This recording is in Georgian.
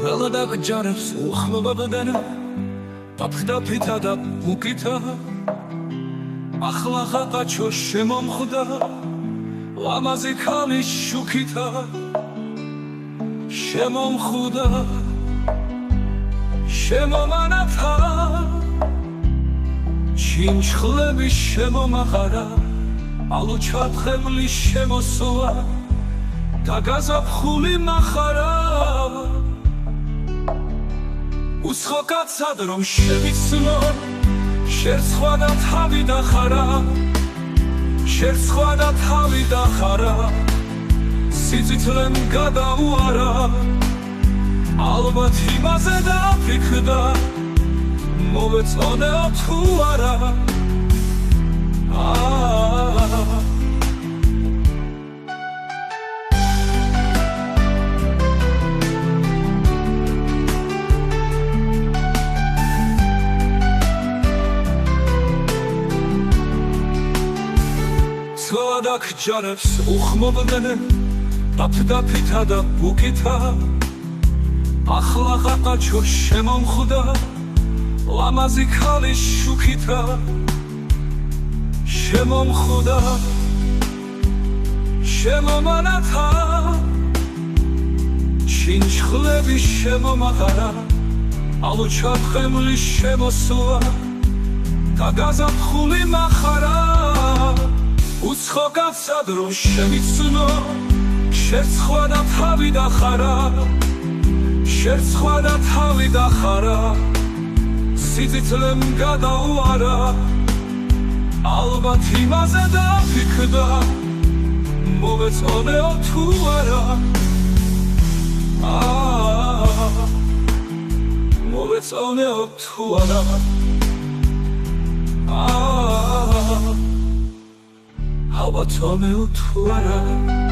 Smelada gjarებს uxlobabdana Papxda pita da ukita Axla xaqačo შემომხვდა Lamazi ქალის შუქითა შემომხვდა შემომანათა ჩინჩხლები შემომახარა ალუჩათხემლი შემოსვა და გაზაფხული მახარა უსხო კაცად რომ შევიცნო შერცხვა და თავი დახარა შერცხვა და თავი დახარა სიცოცხლემ გადაუარა ალბათ იმაზე დაფიქრდა მოვეწონეო თუ არა Smelada gjarებს uxmobdana Papxda pita da ukita Axla xaqačo შემომხვდა Lamazi ქალის შუქითა შემომხვდა შემომანათა ჩინჩხლები შემომახარა ალუჩათხემლი შემოსვა და გაზაფხული მახარა უსხო კაცად რომ შევიცნო შერცხვა და თავი დახარა შერცხვა და თავი დახარა სიცოცხლემ გადაუარა ალბათ იმაზე დაფიქრდა მოვეწონეო თუ არა მოვეწონეო თუ არა ალბათ მოვეწონეო თუ არა